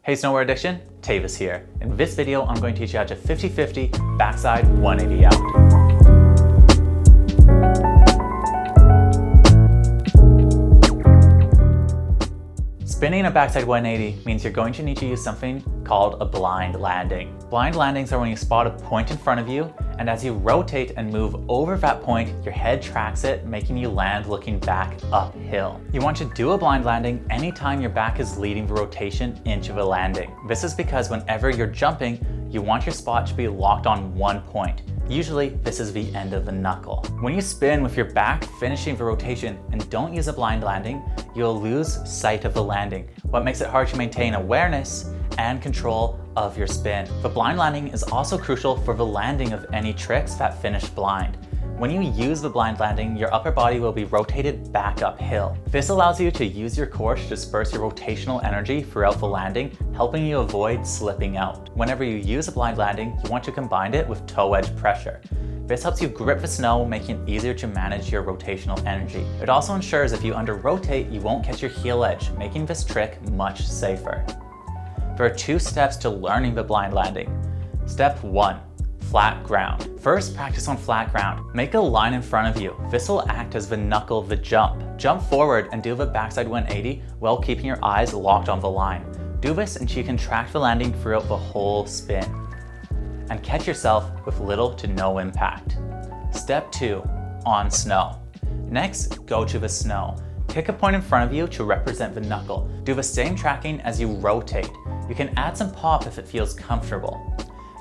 Hey Snowboard Addiction, Teavis here. In this video, I'm going to teach you how to 50-50 backside 180 out. Spinning a backside 180 means you're going to need to use something called a blind landing. Blind landings are when you spot a point in front of you, and as you rotate and move over that point, your head tracks it, making you land looking back uphill. You want to do a blind landing anytime your back is leading the rotation into the landing. This is because whenever you're jumping, you want your spot to be locked on one point. Usually, this is the end of the knuckle. When you spin with your back finishing the rotation and don't use a blind landing, you'll lose sight of the landing, what makes it hard to maintain awareness and control of your spin. The blind landing is also crucial for the landing of any tricks that finish blind. When you use the blind landing, your upper body will be rotated back uphill. This allows you to use your core to disperse your rotational energy throughout the landing, helping you avoid slipping out. Whenever you use a blind landing, you want to combine it with toe edge pressure. This helps you grip the snow, making it easier to manage your rotational energy. It also ensures if you under-rotate, you won't catch your heel edge, making this trick much safer. There are 2 steps to learning the blind landing. Step 1. Flat ground. First, practice on flat ground. Make a line in front of you. This will act as the knuckle of the jump. Jump forward and do the backside 180 while keeping your eyes locked on the line. Do this until you can track the landing throughout the whole spin and catch yourself with little to no impact. Step 2. On snow. Next, go to the snow. Pick a point in front of you to represent the knuckle. Do the same tracking as you rotate. You can add some pop if it feels comfortable.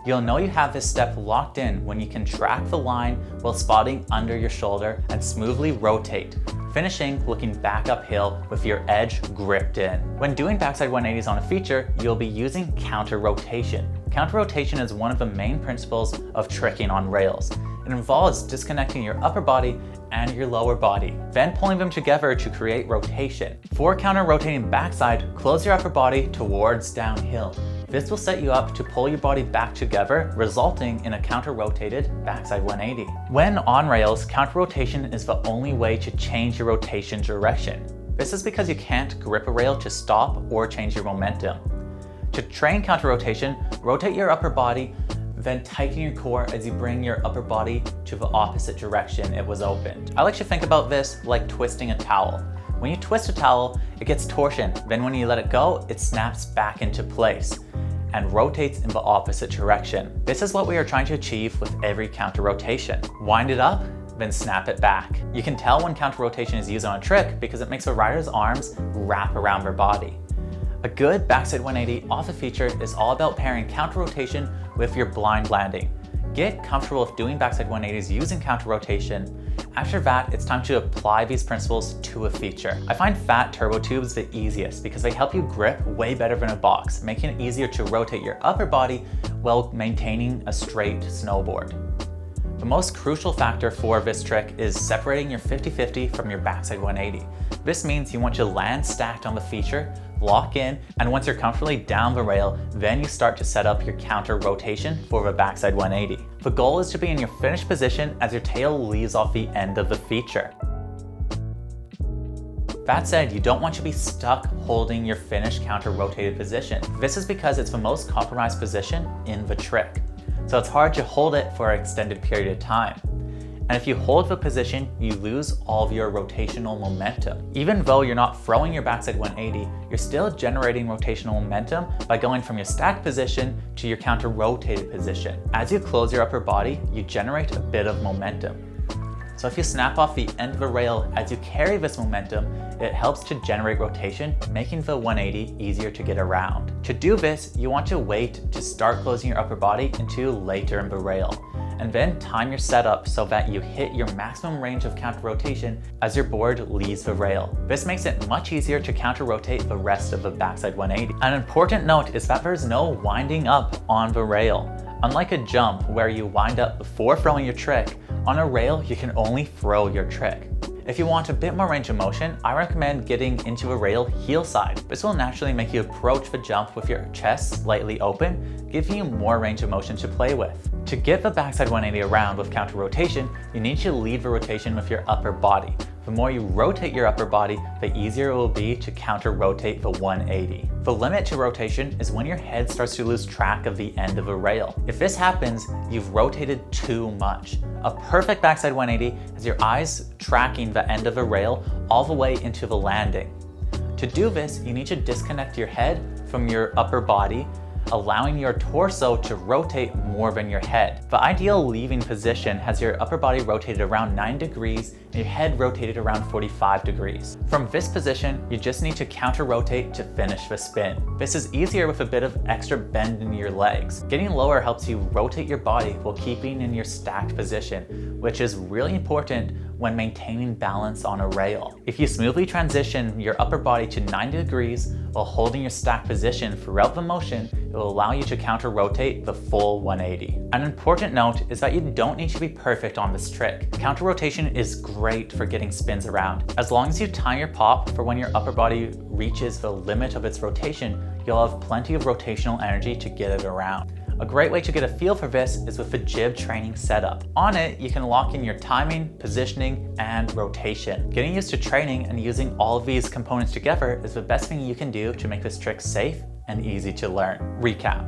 You'll know you have this step locked in when you can track the line while spotting under your shoulder and smoothly rotate, finishing looking back uphill with your edge gripped in. When doing backside 180s on a feature, you'll be using counter rotation. Counter rotation is one of the main principles of tricking on rails. It involves disconnecting your upper body and your lower body, then pulling them together to create rotation. For counter rotating backside, close your upper body towards downhill. This will set you up to pull your body back together, resulting in a counter-rotated backside 180. When on rails, counter-rotation is the only way to change your rotation direction. This is because you can't grip a rail to stop or change your momentum. To train counter-rotation, rotate your upper body, then tighten your core as you bring your upper body to the opposite direction it was opened. I like to think about this like twisting a towel. When you twist a towel, it gets torsion. Then when you let it go, it snaps back into place and rotates in the opposite direction. This is what we are trying to achieve with every counter rotation. Wind it up, then snap it back. You can tell when counter rotation is used on a trick because it makes the rider's arms wrap around their body. A good backside 180 off a feature is all about pairing counter rotation with your blind landing. Get comfortable with doing backside 180s using counter rotation. After that, it's time to apply these principles to a feature. I find fat turbo tubes the easiest because they help you grip way better than a box, making it easier to rotate your upper body while maintaining a straight snowboard. The most crucial factor for this trick is separating your 50-50 from your backside 180. This means you want to land stacked on the feature, lock in, and once you're comfortably down the rail, then you start to set up your counter rotation for the backside 180. The goal is to be in your finished position as your tail leaves off the end of the feature. That said, you don't want to be stuck holding your finished counter rotated position. This is because it's the most compromised position in the trick. So it's hard to hold it for an extended period of time. And if you hold the position, you lose all of your rotational momentum. Even though you're not throwing your backside 180, you're still generating rotational momentum by going from your stacked position to your counter rotated position. As you close your upper body, you generate a bit of momentum. So if you snap off the end of the rail as you carry this momentum, it helps to generate rotation, making the 180 easier to get around. To do this, you want to wait to start closing your upper body until later in the rail, and then time your setup so that you hit your maximum range of counter rotation as your board leaves the rail. This makes it much easier to counter rotate the rest of the backside 180. An important note is that there's no winding up on the rail. Unlike a jump where you wind up before throwing your trick, on a rail you can only throw your trick. If you want a bit more range of motion, I recommend getting into a rail heel side. This will naturally make you approach the jump with your chest slightly open, giving you more range of motion to play with. To get the backside 180 around with counter rotation, you need to lead the rotation with your upper body. The more you rotate your upper body, the easier it will be to counter-rotate the 180. The limit to rotation is when your head starts to lose track of the end of a rail. If this happens, you've rotated too much. A perfect backside 180 has your eyes tracking the end of a rail all the way into the landing. To do this, you need to disconnect your head from your upper body, allowing your torso to rotate more than your head. The ideal leaving position has your upper body rotated around 9 degrees and your head rotated around 45 degrees. From this position, you just need to counter-rotate to finish the spin. This is easier with a bit of extra bend in your legs. Getting lower helps you rotate your body while keeping in your stacked position, which is really important when maintaining balance on a rail. If you smoothly transition your upper body to 90 degrees while holding your stacked position throughout the motion, it will allow you to counter-rotate the full 180. An important note is that you don't need to be perfect on this trick. Counter-rotation is great for getting spins around. As long as you time your pop for when your upper body reaches the limit of its rotation, you'll have plenty of rotational energy to get it around. A great way to get a feel for this is with the jib training setup. On it, you can lock in your timing, positioning, and rotation. Getting used to training and using all of these components together is the best thing you can do to make this trick safe and easy to learn. Recap.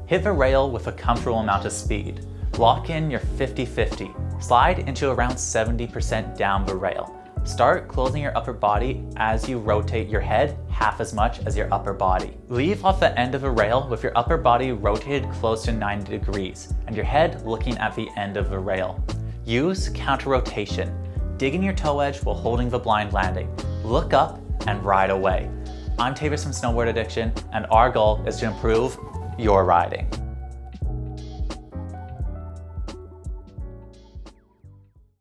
Hit the rail with a comfortable amount of speed. Lock in your 50-50. Slide into around 70% down the rail. Start closing your upper body as you rotate your head half as much as your upper body. Leave off the end of a rail with your upper body rotated close to 90 degrees and your head looking at the end of the rail. Use counter-rotation. Dig in your toe edge while holding the blind landing. Look up and ride away. I'm Teavis from Snowboard Addiction, and our goal is to improve your riding.